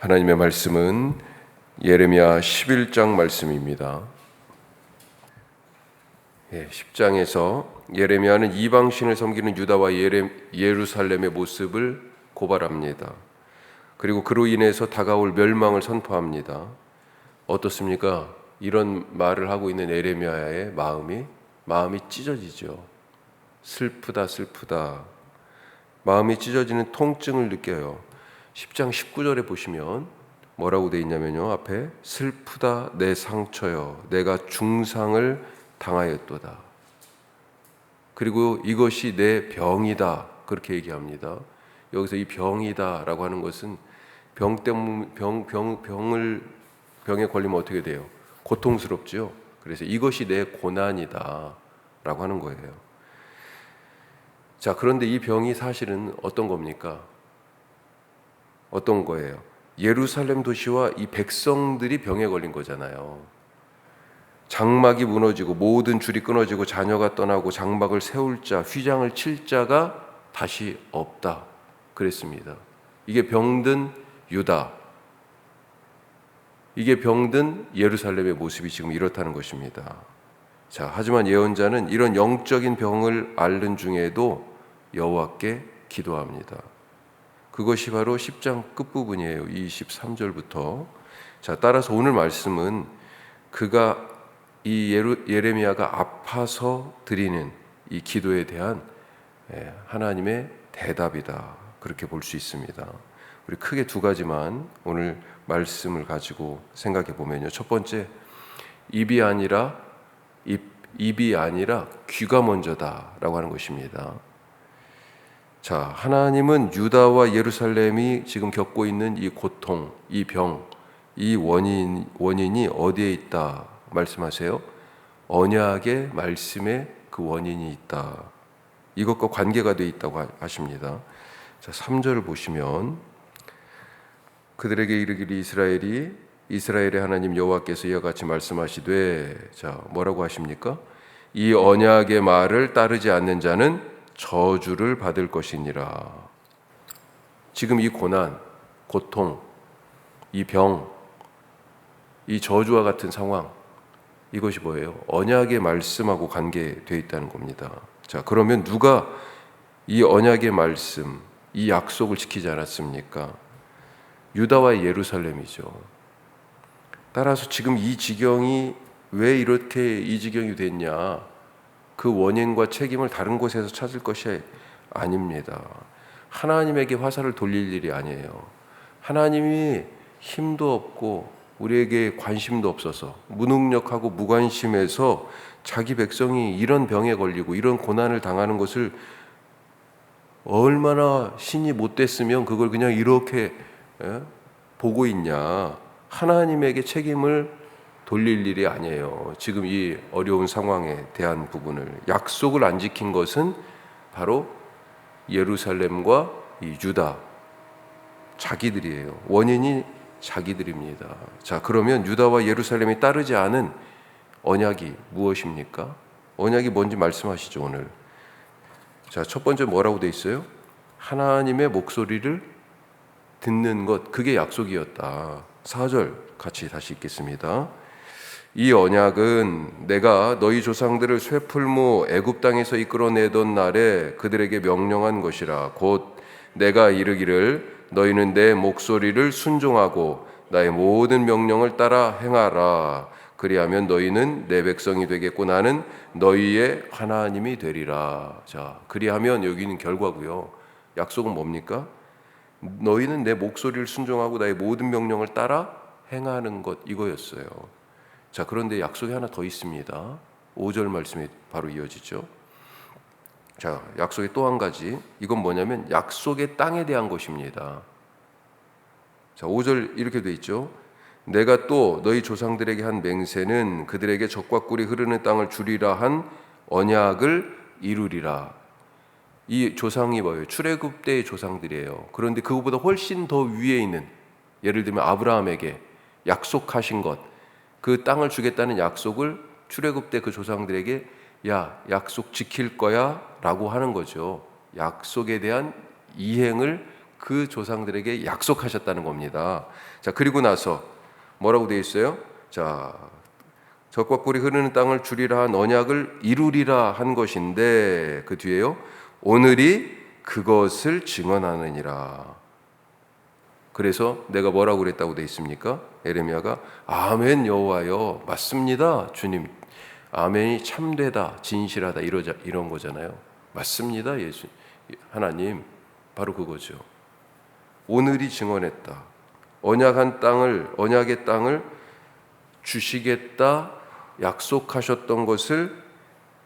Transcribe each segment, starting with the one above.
하나님의 말씀은 예레미야 11장 말씀입니다. 10장에서 예레미야는 이방신을 섬기는 유다와 예루살렘의 모습을 고발합니다. 그리고 그로 인해서 다가올 멸망을 선포합니다. 어떻습니까? 이런 말을 하고 있는 예레미야의 마음이 찢어지죠. 슬프다. 마음이 찢어지는 통증을 느껴요. 10장 19절에 보시면 뭐라고 되어 있냐면요. 앞에 슬프다 내 상처여 내가 중상을 당하였도다. 그리고 이것이 내 병이다 그렇게 얘기합니다. 여기서 이 병이다 라고 하는 것은 병에 걸리면 어떻게 돼요? 고통스럽죠. 그래서 이것이 내 고난이다 라고 하는 거예요. 자, 그런데 이 병이 사실은 어떤 겁니까? 어떤 거예요? 예루살렘 도시와 이 백성들이 병에 걸린 거잖아요. 장막이 무너지고 모든 줄이 끊어지고 자녀가 떠나고 장막을 세울 자, 휘장을 칠 자가 다시 없다 그랬습니다. 이게 병든 유다, 이게 병든 예루살렘의 모습이 지금 이렇다는 것입니다. 자, 하지만 예언자는 이런 영적인 병을 앓는 중에도 여호와께 기도합니다. 그것이 바로 10장 끝부분이에요. 23절부터. 자, 따라서 오늘 말씀은 그가 이 예레미야가 아파서 드리는 이 기도에 대한 하나님의 대답이다. 그렇게 볼 수 있습니다. 우리 크게 두 가지만 오늘 말씀을 가지고 생각해 보면요. 첫 번째, 입이 아니라 귀가 먼저다라고 하는 것입니다. 자, 하나님은 유다와 예루살렘이 지금 겪고 있는 이 고통, 이 병, 이 원인이 어디에 있다 말씀하세요? 언약의 말씀에 그 원인이 있다. 이것과 관계가 되어 있다고 하십니다. 자, 3절을 보시면 그들에게 이르기를 이스라엘의 하나님 여호와께서 이와 같이 말씀하시되, 자, 뭐라고 하십니까? 이 언약의 말을 따르지 않는 자는 저주를 받을 것이니라. 지금 이 고난, 고통, 이 병, 이 저주와 같은 상황, 이것이 뭐예요? 언약의 말씀하고 관계되어 있다는 겁니다. 자, 그러면 누가 이 언약의 말씀, 이 약속을 지키지 않았습니까? 유다와 예루살렘이죠. 따라서 지금 이 지경이 왜 이렇게 이 지경이 됐냐? 그 원인과 책임을 다른 곳에서 찾을 것이 아닙니다. 하나님에게 화살을 돌릴 일이 아니에요. 하나님이 힘도 없고 우리에게 관심도 없어서 무능력하고 무관심해서 자기 백성이 이런 병에 걸리고 이런 고난을 당하는 것을 얼마나 신이 못됐으면 그걸 그냥 이렇게 보고 있냐. 하나님에게 책임을 돌릴 일이 아니에요. 지금 이 어려운 상황에 대한 부분을 약속을 안 지킨 것은 바로 예루살렘과 이 유다 자기들이에요. 원인이 자기들입니다. 자, 그러면 유다와 예루살렘이 따르지 않은 언약이 무엇입니까? 언약이 뭔지 말씀하시죠, 오늘. 자, 첫 번째 뭐라고 돼 있어요? 하나님의 목소리를 듣는 것, 그게 약속이었다. 4절 같이 다시 읽겠습니다. 이 언약은 내가 너희 조상들을 쇠풀무 애굽 땅에서 이끌어내던 날에 그들에게 명령한 것이라. 곧 내가 이르기를 너희는 내 목소리를 순종하고 나의 모든 명령을 따라 행하라. 그리하면 너희는 내 백성이 되겠고 나는 너희의 하나님이 되리라. 자, 그리하면 여기는 결과고요. 약속은 뭡니까? 너희는 내 목소리를 순종하고 나의 모든 명령을 따라 행하는 것, 이거였어요. 자, 그런데 약속이 하나 더 있습니다. 5절 말씀이 바로 이어지죠. 자, 약속의 또 한 가지, 이건 뭐냐면 약속의 땅에 대한 것입니다. 자, 5절 이렇게 돼 있죠. 내가 또 너희 조상들에게 한 맹세는 그들에게 젖과 꿀이 흐르는 땅을 주리라 한 언약을 이루리라. 이 조상이 뭐예요? 출애굽 때의 조상들이에요. 그런데 그거보다 훨씬 더 위에 있는, 예를 들면 아브라함에게 약속하신 것, 그 땅을 주겠다는 약속을 출애굽 때 그 조상들에게 야, 약속 지킬 거야 라고 하는 거죠. 약속에 대한 이행을 그 조상들에게 약속하셨다는 겁니다. 자, 그리고 나서 뭐라고 되어 있어요? 자, 젖과 꿀이 흐르는 땅을 주리라 한 언약을 이루리라 한 것인데 그 뒤에요. 오늘이 그것을 증언하느니라. 그래서 내가 뭐라고 그랬다고 되어 있습니까? 에레미야가 아멘 여호와여, 맞습니다 주님, 아멘이 참되다 진실하다 이런 거잖아요. 맞습니다 예수 하나님, 바로 그거죠. 오늘이 증언했다. 언약의 땅을 주시겠다 약속하셨던 것을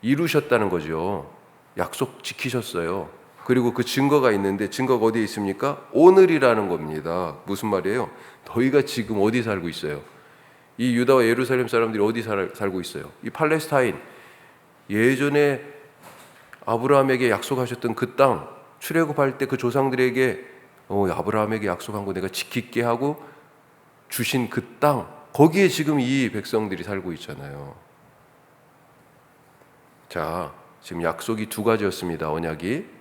이루셨다는 거죠. 약속 지키셨어요. 그리고 그 증거가 있는데 증거가 어디에 있습니까? 오늘이라는 겁니다. 무슨 말이에요? 너희가 지금 어디 살고 있어요? 이 유다와 예루살렘 사람들이 어디 살고 있어요? 이 팔레스타인, 예전에 아브라함에게 약속하셨던 그 땅, 출애굽할 때 그 조상들에게 아브라함에게 약속한 거 내가 지킬게 하고 주신 그 땅, 거기에 지금 이 백성들이 살고 있잖아요. 자, 지금 약속이 두 가지였습니다. 언약이.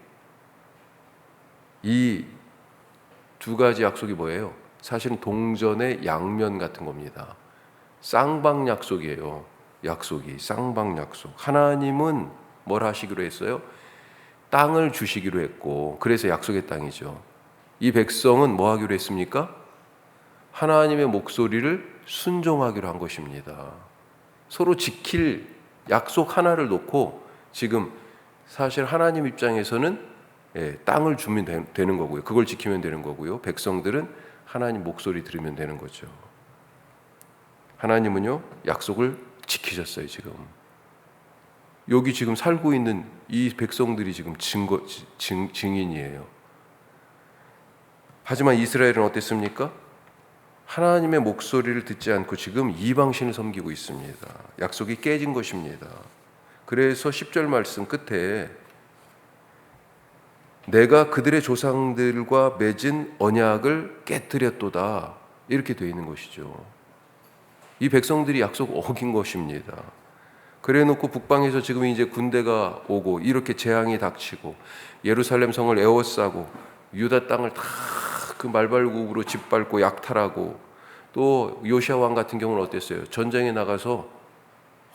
이 두 가지 약속이 뭐예요? 사실은 동전의 양면 같은 겁니다. 쌍방 약속이에요. 약속이 쌍방 약속. 하나님은 뭘 하시기로 했어요? 땅을 주시기로 했고, 그래서 약속의 땅이죠. 이 백성은 뭐 하기로 했습니까? 하나님의 목소리를 순종하기로 한 것입니다. 서로 지킬 약속 하나를 놓고 지금 사실 하나님 입장에서는 땅을 주면 되는 거고요. 그걸 지키면 되는 거고요. 백성들은 하나님 목소리 들으면 되는 거죠. 하나님은요, 약속을 지키셨어요. 지금 여기 지금 살고 있는 이 백성들이 지금 증인이에요. 하지만 이스라엘은 어땠습니까? 하나님의 목소리를 듣지 않고 지금 이방신을 섬기고 있습니다. 약속이 깨진 것입니다. 그래서 10절 말씀 끝에 내가 그들의 조상들과 맺은 언약을 깨뜨렸도다, 이렇게 되어 있는 것이죠. 이 백성들이 약속 어긴 것입니다. 그래 놓고 북방에서 지금 이제 군대가 오고 이렇게 재앙이 닥치고 예루살렘 성을 에워싸고 유다 땅을 다 그 말발굽으로 짓밟고 약탈하고, 또 요시아 왕 같은 경우는 어땠어요? 전쟁에 나가서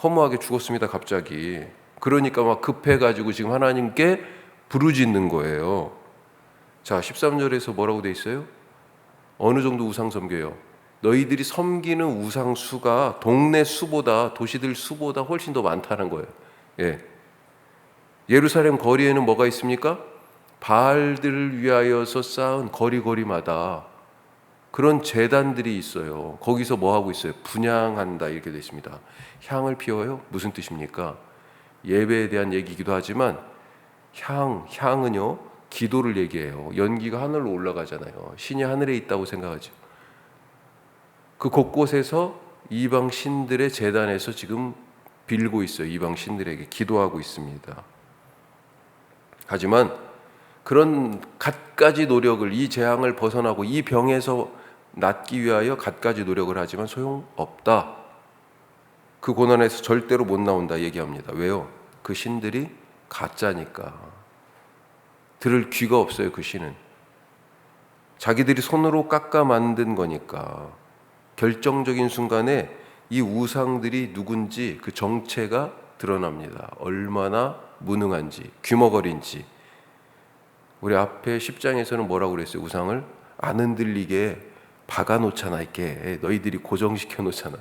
허무하게 죽었습니다. 갑자기. 그러니까 막 급해가지고 지금 하나님께 부르짖는 거예요. 자, 13절에서 뭐라고 돼 있어요? 어느 정도 우상 섬겨요? 너희들이 섬기는 우상 수가 동네 수보다, 도시들 수보다 훨씬 더 많다는 거예요. 예루살렘 거리에는 뭐가 있습니까? 바알들을 위하여서 쌓은 거리마다 그런 제단들이 있어요. 거기서 뭐 하고 있어요? 분향한다, 이렇게 되어 있습니다. 향을 피워요? 무슨 뜻입니까? 예배에 대한 얘기이기도 하지만 향은요, 기도를 얘기해요. 연기가 하늘로 올라가잖아요. 신이 하늘에 있다고 생각하죠. 그 곳곳에서 이방 신들의 제단에서 지금 빌고 있어요. 이방 신들에게 기도하고 있습니다. 하지만 그런 갖가지 노력을, 이 재앙을 벗어나고 이 병에서 낫기 위하여 갖가지 노력을 하지만 소용없다. 그 고난에서 절대로 못 나온다 얘기합니다. 왜요? 그 신들이 가짜니까. 들을 귀가 없어요. 그 신은 자기들이 손으로 깎아 만든 거니까. 결정적인 순간에 이 우상들이 누군지 그 정체가 드러납니다. 얼마나 무능한지, 귀머거린지. 우리 앞에 10장에서는 뭐라고 그랬어요? 우상을 안 흔들리게 박아놓잖아. 이렇게 너희들이 고정시켜 놓잖아.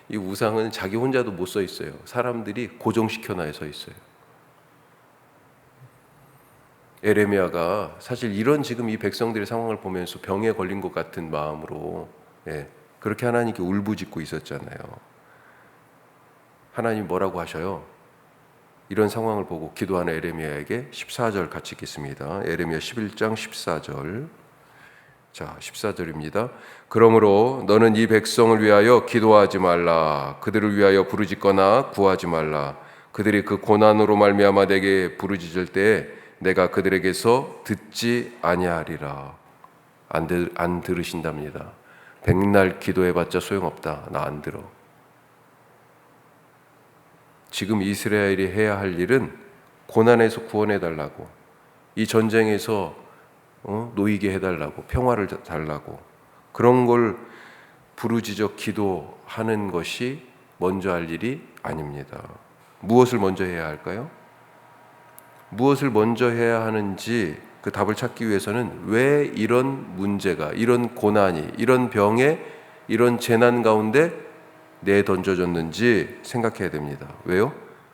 이 우상은 자기 혼자도 못 서 있어요. 사람들이 고정시켜놔야 서 있어요. 에레미야가 사실 이런 지금 이 백성들의 상황을 보면서 병에 걸린 것 같은 마음으로 그렇게 하나님께 울부짖고 있었잖아요. 하나님 뭐라고 하셔요? 이런 상황을 보고 기도하는 에레미야에게 14절 같이 읽겠습니다. 에레미야 11장 14절. 자, 14절입니다. 그러므로 너는 이 백성을 위하여 기도하지 말라. 그들을 위하여 부르짖거나 구하지 말라. 그들이 그 고난으로 말미암아 내게 부르짖을 때에 내가 그들에게서 듣지 아니하리라. 안 들으신답니다. 백날 기도해봤자 소용없다. 나 안 들어. 지금 이스라엘이 해야 할 일은 고난에서 구원해달라고, 이 전쟁에서 놓이게 해달라고, 평화를 달라고, 그런 걸 부르짖어 기도하는 것이 먼저 할 일이 아닙니다. 무엇을 먼저 해야 할까요? 무엇을 먼저 해야 하는지 그 답을 찾기 위해서는 왜 이런 문제가, 이런 고난이, 이런 병에, 이런 재난 가운데 내던져졌는지 생각해야 됩니다. 왜요?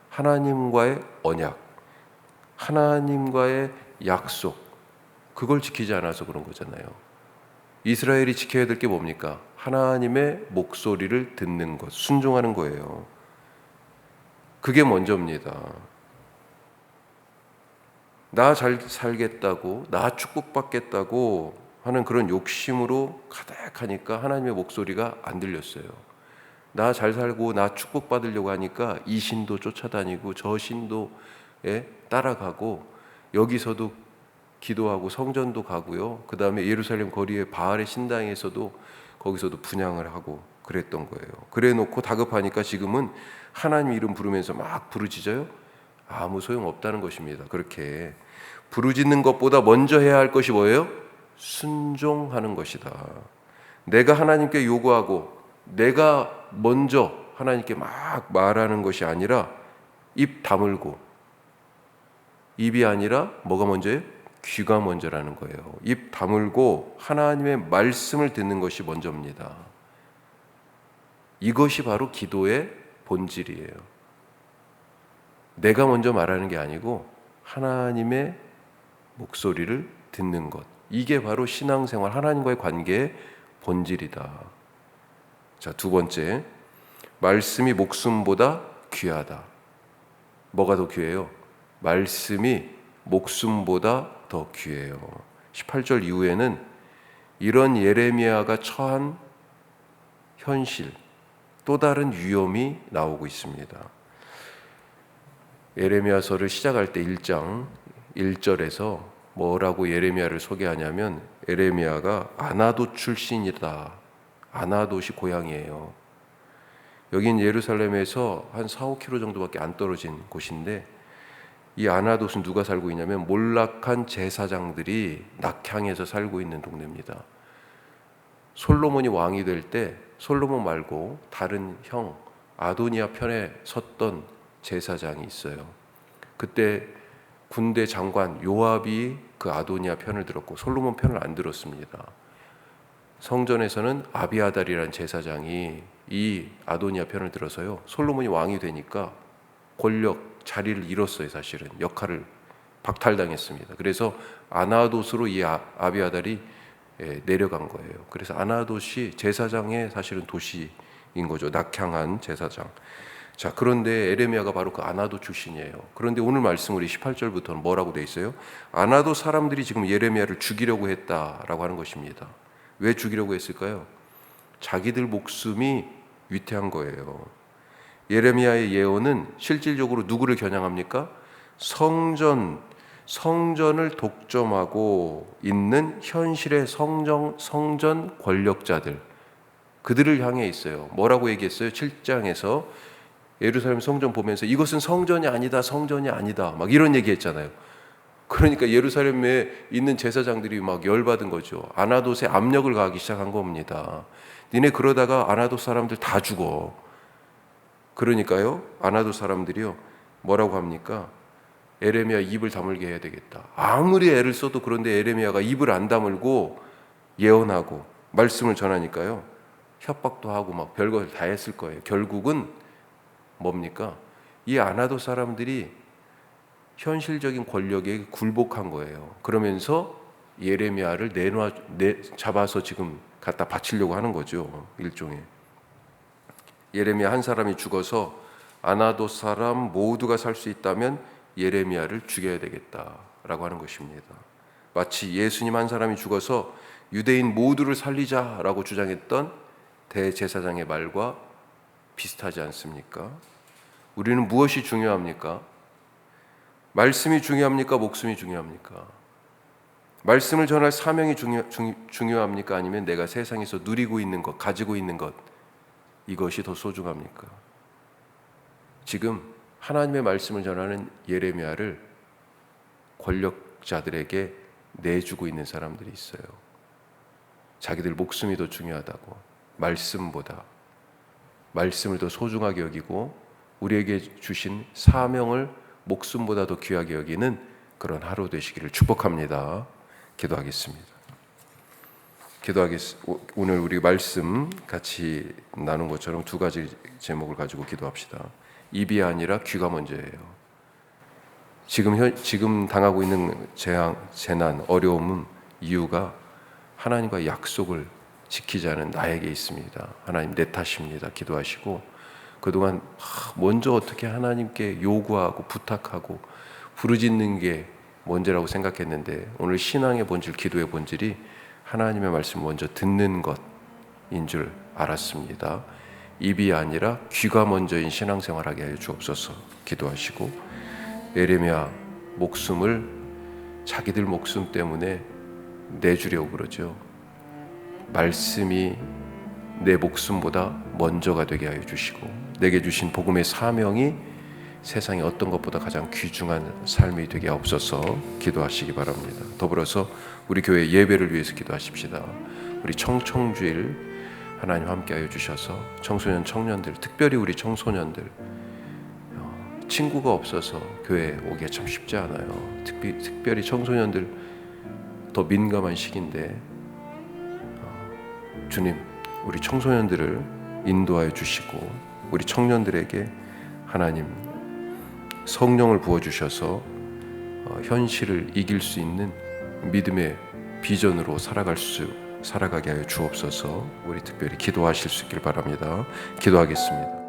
하나님과의 언약, 하나님과의 약속, 그걸 지키지 않아서 그런 거잖아요. 이스라엘이 지켜야 될 게 뭡니까? 하나님의 목소리를 듣는 것, 순종하는 거예요. 그게 먼저입니다. 나 잘 살겠다고, 나 축복받겠다고 하는 그런 욕심으로 가득하니까 하나님의 목소리가 안 들렸어요. 나 잘 살고 나 축복받으려고 하니까 이 신도 쫓아다니고 저 신도에 따라가고, 여기서도 기도하고 성전도 가고요. 그 다음에 예루살렘 거리의 바알의 신당에서도 거기서도 분향을 하고 그랬던 거예요. 그래 놓고 다급하니까 지금은 하나님 이름 부르면서 막 부르짖어요. 아무 소용 없다는 것입니다. 그렇게 부르짖는 것보다 먼저 해야 할 것이 뭐예요? 순종하는 것이다. 내가 하나님께 요구하고 내가 먼저 하나님께 막 말하는 것이 아니라, 입 다물고, 입이 아니라 뭐가 먼저예요? 귀가 먼저라는 거예요. 입 다물고 하나님의 말씀을 듣는 것이 먼저입니다. 이것이 바로 기도의 본질이에요. 내가 먼저 말하는 게 아니고 하나님의 목소리를 듣는 것, 이게 바로 신앙생활, 하나님과의 관계의 본질이다. 자, 두 번째, 말씀이 목숨보다 귀하다. 뭐가 더 귀해요? 말씀이 목숨보다 더 귀해요. 18절 이후에는 이런 예레미야가 처한 현실, 또 다른 위험이 나오고 있습니다. 예레미야서를 시작할 때 1장 1절에서 뭐라고 예레미야를 소개하냐면, 예레미야가 아나돗 출신이다. 아나돗이 고향이에요. 여긴 예루살렘에서 한 4-5km 정도밖에 안 떨어진 곳인데, 이 아나돗은 누가 살고 있냐면 몰락한 제사장들이 낙향에서 살고 있는 동네입니다. 솔로몬이 왕이 될 때 솔로몬 말고 다른 형 아도니아 편에 섰던 제사장이 있어요. 그때 군대 장관 요압이 그 아도니아 편을 들었고 솔로몬 편을 안 들었습니다. 성전에서는 아비아달이라는 제사장이 이 아도니아 편을 들어서요, 솔로몬이 왕이 되니까 권력, 자리를 잃었어요. 사실은 역할을 박탈당했습니다. 그래서 아나돗으로 이 아비아달이 내려간 거예요. 그래서 아나돗이 제사장의 사실은 도시인 거죠. 낙향한 제사장. 자, 그런데 에레미야가 바로 그 아나돗 출신이에요. 그런데 오늘 말씀 우리 18절부터는 뭐라고 돼 있어요? 아나돗 사람들이 지금 예레미야를 죽이려고 했다라고 하는 것입니다. 왜 죽이려고 했을까요? 자기들 목숨이 위태한 거예요. 예레미야의 예언은 실질적으로 누구를 겨냥합니까? 성전을 독점하고 있는 현실의 성전 권력자들, 그들을 향해 있어요. 뭐라고 얘기했어요? 7장에서 예루살렘 성전 보면서 이것은 성전이 아니다, 성전이 아니다, 막 이런 얘기했잖아요. 그러니까 예루살렘에 있는 제사장들이 막 열받은 거죠. 아나돗에 압력을 가하기 시작한 겁니다. 니네 그러다가 아나돗 사람들 다 죽어. 그러니까요, 아나돗 사람들이요, 뭐라고 합니까? 에레미야 입을 다물게 해야 되겠다. 아무리 애를 써도, 그런데 에레미야가 입을 안 다물고 예언하고 말씀을 전하니까요, 협박도 하고 막 별걸 다 했을 거예요. 결국은 뭡니까? 이 아나돗 사람들이 현실적인 권력에 굴복한 거예요. 그러면서 예레미야를 잡아서 지금 갖다 바치려고 하는 거죠. 일종의. 예레미야 한 사람이 죽어서 아나돗 사람 모두가 살 수 있다면 예레미야를 죽여야 되겠다라고 하는 것입니다. 마치 예수님 한 사람이 죽어서 유대인 모두를 살리자라고 주장했던 대제사장의 말과 비슷하지 않습니까? 우리는 무엇이 중요합니까? 말씀이 중요합니까? 목숨이 중요합니까? 말씀을 전할 사명이 중요합니까? 아니면 내가 세상에서 누리고 있는 것, 가지고 있는 것, 이것이 더 소중합니까? 지금 하나님의 말씀을 전하는 예레미야를 권력자들에게 내주고 있는 사람들이 있어요. 자기들 목숨이 더 중요하다고, 말씀보다, 말씀을 더 소중하게 여기고 우리에게 주신 사명을 목숨보다 더 귀하게 여기는 그런 하루 되시기를 축복합니다. 기도하겠습니다. 오늘 우리 말씀 같이 나눈 것처럼 두 가지 제목을 가지고 기도합시다. 입이 아니라 귀가 먼저예요. 지금 당하고 있는 재난, 어려움은 이유가 하나님과의 약속을 지키지 않은 나에게 있습니다. 하나님 내 탓입니다. 기도하시고 그동안 먼저 어떻게 하나님께 요구하고 부탁하고 부르짖는 게 먼저라고 생각했는데 오늘 신앙의 본질, 기도의 본질이 하나님의 말씀 먼저 듣는 것인 줄 알았습니다. 입이 아니라 귀가 먼저인 신앙생활하게 하여 주옵소서. 기도하시고 에레미야 목숨을 자기들 목숨 때문에 내주려고 그러죠. 말씀이 내 목숨보다 먼저가 되게 하여 주시고 내게 주신 복음의 사명이 세상의 어떤 것보다 가장 귀중한 삶이 되게 하옵소서. 기도하시기 바랍니다. 더불어서 우리 교회 예배를 위해서 기도하십시다. 우리 청청주일 하나님 함께하여 주셔서 청소년 청년들, 특별히 우리 청소년들 친구가 없어서 교회에 오기가 참 쉽지 않아요. 특별히 청소년들 더 민감한 시기인데 주님 우리 청소년들을 인도하여 주시고 우리 청년들에게 하나님 성령을 부어주셔서 현실을 이길 수 있는 믿음의 비전으로 살아가게 하여 주옵소서. 우리 특별히 기도하실 수 있길 바랍니다. 기도하겠습니다.